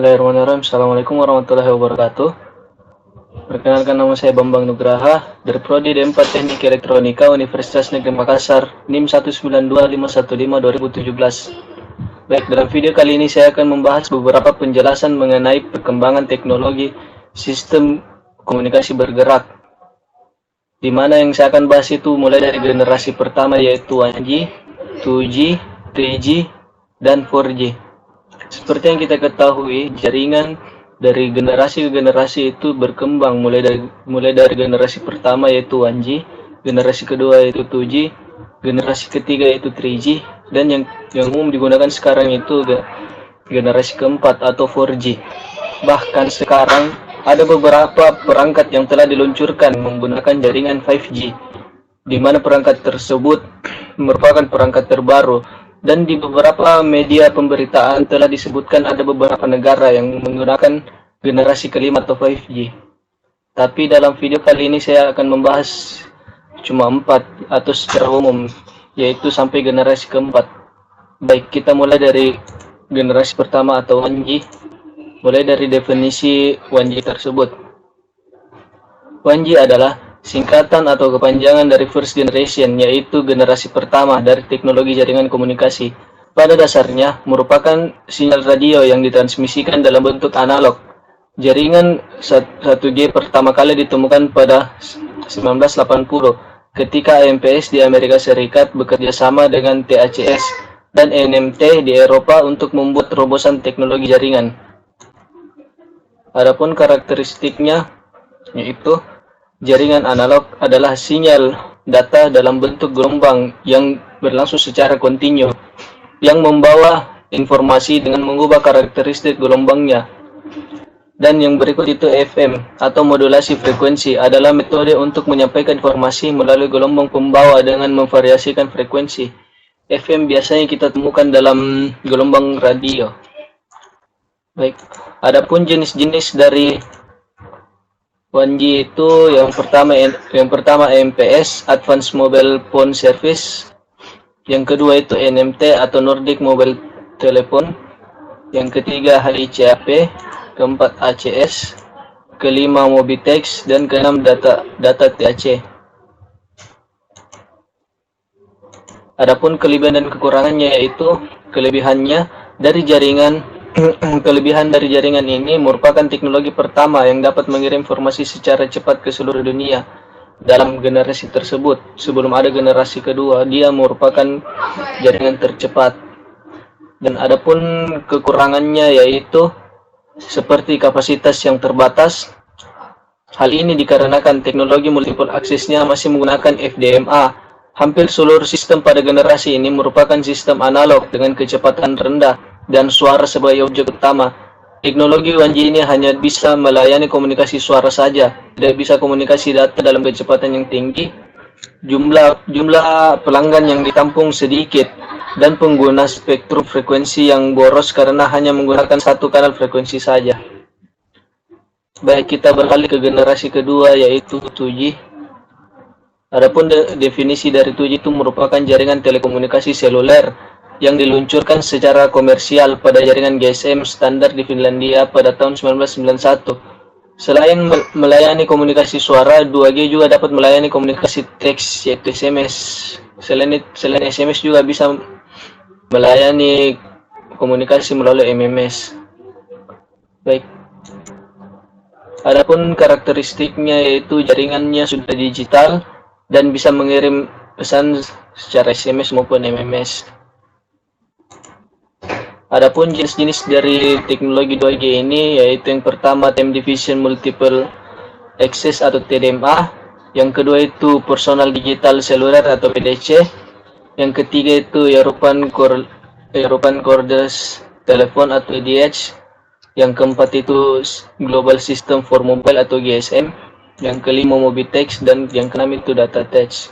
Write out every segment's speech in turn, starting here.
Bismillahirrahmanirrahim. Assalamualaikum warahmatullahi wabarakatuh. Perkenalkan, nama saya Bambang Nugraha dari Prodi D4 Teknik Elektronika Universitas Negeri Makassar, NIM 1925115 Baik, dalam video kali ini saya akan membahas beberapa penjelasan mengenai perkembangan teknologi sistem komunikasi bergerak, di mana yang saya akan bahas itu mulai dari generasi pertama yaitu 1G, 2G, 3G, dan 4G. Seperti yang kita ketahui, jaringan dari generasi ke generasi itu berkembang mulai dari generasi pertama yaitu 1G, generasi kedua yaitu 2G, generasi ketiga yaitu 3G, dan yang umum digunakan sekarang itu generasi keempat atau 4G. Bahkan sekarang ada beberapa perangkat yang telah diluncurkan menggunakan jaringan 5G, di mana perangkat tersebut merupakan perangkat terbaru. Dan di beberapa media pemberitaan telah disebutkan ada beberapa negara yang menggunakan generasi kelima atau 5G. Tapi dalam video kali ini saya akan membahas cuma 4 atau secara umum, yaitu sampai generasi keempat. Baik, kita mulai dari generasi pertama atau 1G. Mulai dari definisi 1G tersebut. 1G adalah singkatan atau kepanjangan dari first generation, yaitu generasi pertama dari teknologi jaringan komunikasi. Pada dasarnya merupakan sinyal radio yang ditransmisikan dalam bentuk analog. Jaringan 1G pertama kali ditemukan pada 1980 ketika AMPS di Amerika Serikat bekerja sama dengan TACS dan NMT di Eropa untuk membuat terobosan teknologi jaringan. Adapun karakteristiknya yaitu jaringan analog adalah sinyal data dalam bentuk gelombang yang berlangsung secara kontinu, yang membawa informasi dengan mengubah karakteristik gelombangnya. Dan yang berikut itu FM atau modulasi frekuensi adalah metode untuk menyampaikan informasi melalui gelombang pembawa dengan memvariasikan frekuensi. FM biasanya kita temukan dalam gelombang radio. Baik, adapun jenis-jenis dari 1G itu yang pertama MPS, Advanced Mobile Phone Service. Yang kedua itu NMT atau Nordic Mobile Telephone. Yang ketiga HICAP, keempat ACS, kelima Mobitex, dan keenam data TAC. Adapun kelebihan dan kekurangannya yaitu kelebihan dari jaringan ini merupakan teknologi pertama yang dapat mengirim informasi secara cepat ke seluruh dunia dalam generasi tersebut. Sebelum ada generasi kedua, dia merupakan jaringan tercepat. Dan adapun kekurangannya yaitu seperti kapasitas yang terbatas. Hal ini dikarenakan teknologi multiple access-nya masih menggunakan FDMA. Hampir seluruh sistem pada generasi ini merupakan sistem analog dengan kecepatan rendah dan suara sebagai objek utama. Teknologi 1G ini hanya bisa melayani komunikasi suara saja, tidak bisa komunikasi data dalam kecepatan yang tinggi. Jumlah pelanggan yang ditampung sedikit dan pengguna spektrum frekuensi yang boros karena hanya menggunakan satu kanal frekuensi saja. Baik, kita beralih ke generasi kedua yaitu 2G. Adapun definisi dari 2G itu merupakan jaringan telekomunikasi seluler yang diluncurkan secara komersial pada jaringan GSM standar di Finlandia pada tahun 1991. Selain melayani komunikasi suara, 2G juga dapat melayani komunikasi teks yaitu SMS. Selain SMS juga bisa melayani komunikasi melalui MMS. Baik. Adapun karakteristiknya yaitu jaringannya sudah digital dan bisa mengirim pesan secara SMS maupun MMS. Adapun jenis-jenis dari teknologi 2G ini yaitu yang pertama Time Division Multiple Access atau TDMA, yang kedua itu Personal Digital Cellular atau PDC, yang ketiga itu European Cordless Telephone atau EDH, yang keempat itu Global System for Mobile atau GSM, yang kelima Mobitex, dan yang keenam itu Data Touch.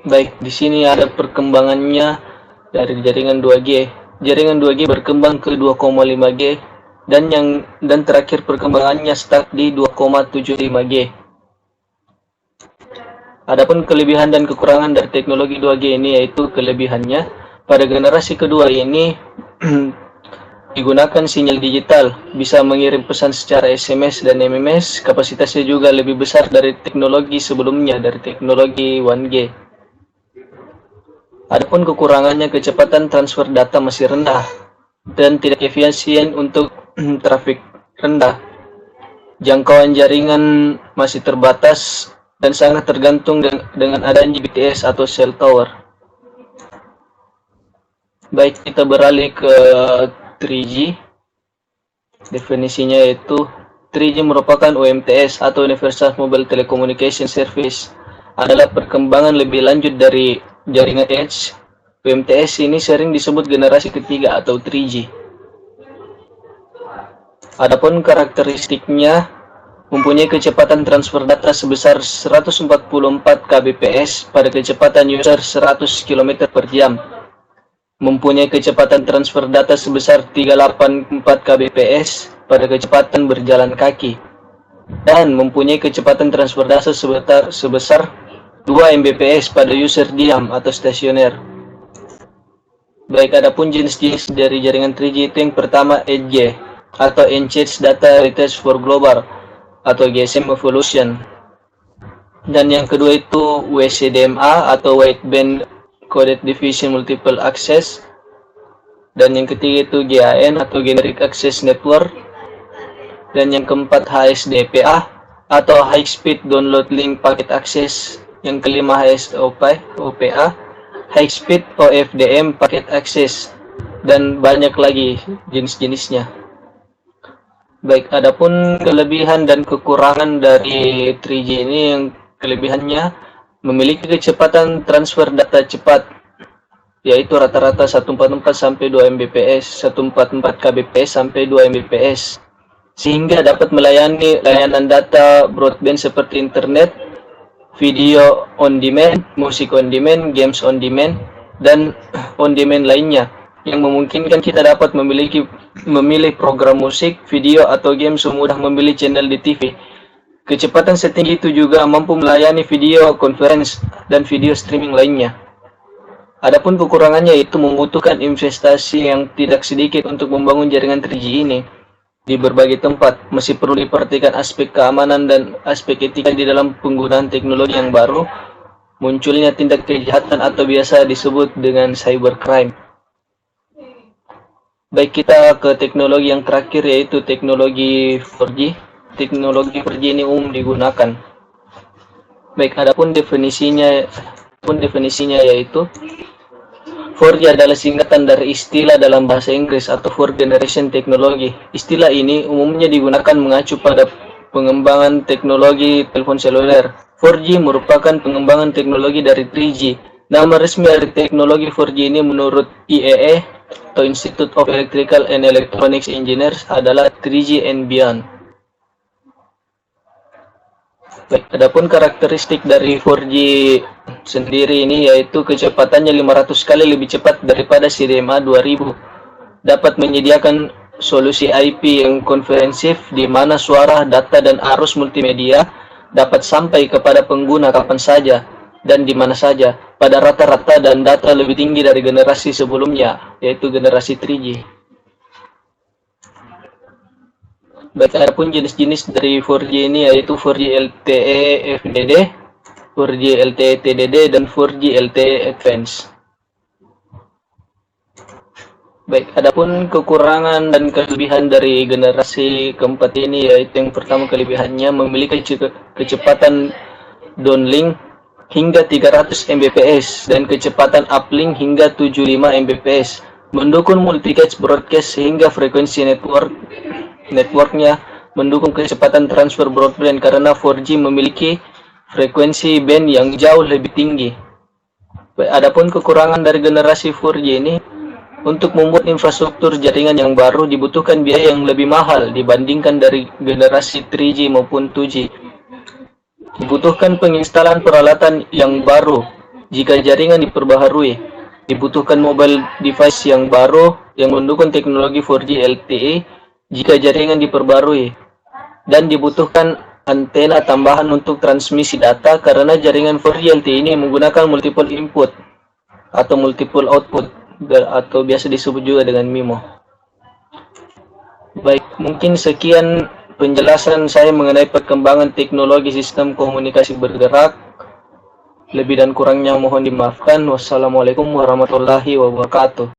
Baik, di sini ada perkembangannya dari jaringan 2G. Jaringan 2G berkembang ke 2,5G dan terakhir perkembangannya stuck di 2,75G. Adapun kelebihan dan kekurangan dari teknologi 2G ini yaitu kelebihannya pada generasi kedua ini digunakan sinyal digital, bisa mengirim pesan secara SMS dan MMS, kapasitasnya juga lebih besar dari teknologi sebelumnya, dari teknologi 1G. Adapun kekurangannya, kecepatan transfer data masih rendah dan tidak efisien untuk trafik rendah. Jangkauan jaringan masih terbatas dan sangat tergantung dengan adanya BTS atau cell tower. Baik, kita beralih ke 3G. Definisinya yaitu 3G merupakan UMTS atau Universal Mobile Telecommunication Service, adalah perkembangan lebih lanjut dari jaringan Edge. UMTS ini sering disebut generasi ketiga atau 3G. Adapun karakteristiknya, mempunyai kecepatan transfer data sebesar 144 kbps pada kecepatan user 100 km per jam. Mempunyai kecepatan transfer data sebesar 384 kbps pada kecepatan berjalan kaki. Dan mempunyai kecepatan transfer data sebesar 2 mbps pada user diam atau stasioner. Baik, adapun jenis-jenis dari jaringan 3G itu yang pertama EDGE atau Enhanced Data Rate for Global atau GSM Evolution. Dan yang kedua itu WCDMA atau Wideband Coded Diffusion Multiple Access. Dan yang ketiga itu GAN atau Generic Access Network. Dan yang keempat HSDPA atau High Speed Download Link Packet Access. Yang kelima HSOPA, High Speed OFDM Packet Access, dan banyak lagi jenis-jenisnya. Baik, adapun kelebihan dan kekurangan dari 3G ini, yang kelebihannya memiliki kecepatan transfer data cepat, yaitu rata-rata 144 sampai 2 Mbps, 144 kbps sampai 2 Mbps, sehingga dapat melayani layanan data broadband seperti internet, video on demand, musik on demand, games on demand, dan on demand lainnya, yang memungkinkan kita dapat memilih program musik, video, atau game semudah memilih channel di TV. Kecepatan setinggi itu juga mampu melayani video conference dan video streaming lainnya. Adapun kekurangannya itu membutuhkan investasi yang tidak sedikit untuk membangun jaringan 3G ini di berbagai tempat. Masih perlu diperhatikan aspek keamanan dan aspek etika di dalam penggunaan teknologi yang baru, munculnya tindak kejahatan atau biasa disebut dengan cybercrime. Baik, kita ke teknologi yang terakhir, yaitu teknologi 4G. Teknologi 4G ini umum digunakan. Baik, adapun definisinya yaitu 4G adalah singkatan dari istilah dalam bahasa Inggris atau Fourth Generation Technology. Istilah ini umumnya digunakan mengacu pada pengembangan teknologi telepon seluler. 4G merupakan pengembangan teknologi dari 3G. Nama resmi dari teknologi 4G ini menurut IEE atau Institute of Electrical and Electronics Engineers adalah 3G and Beyond. Baik, adapun karakteristik dari 4G sendiri ini yaitu kecepatannya 500 kali lebih cepat daripada CDMA 2000. Dapat menyediakan solusi IP yang komprehensif di mana suara, data, dan arus multimedia dapat sampai kepada pengguna kapan saja dan di mana saja pada rata-rata dan data lebih tinggi dari generasi sebelumnya, yaitu generasi 3G. Baik, adapun jenis-jenis dari 4G ini yaitu 4G LTE FDD, 4G LTE TDD, dan 4G LTE Advanced. Baik, adapun kekurangan dan kelebihan dari generasi keempat ini yaitu yang pertama, kelebihannya memiliki kecepatan downlink hingga 300 Mbps dan kecepatan uplink hingga 75 Mbps, mendukung multicast broadcast sehingga frekuensi networknya mendukung kecepatan transfer broadband karena 4G memiliki frekuensi band yang jauh lebih tinggi. Adapun kekurangan dari generasi 4G ini, untuk membuat infrastruktur jaringan yang baru dibutuhkan biaya yang lebih mahal dibandingkan dari generasi 3G maupun 2G. Dibutuhkan penginstalan peralatan yang baru jika jaringan diperbaharui. Dibutuhkan mobile device yang baru yang mendukung teknologi 4G LTE jika jaringan diperbarui, dan dibutuhkan antena tambahan untuk transmisi data karena jaringan 4G LTE ini menggunakan multiple input atau multiple output atau biasa disebut juga dengan MIMO. Baik, mungkin sekian penjelasan saya mengenai perkembangan teknologi sistem komunikasi bergerak. Lebih dan kurangnya mohon dimaafkan. Wassalamualaikum warahmatullahi wabarakatuh.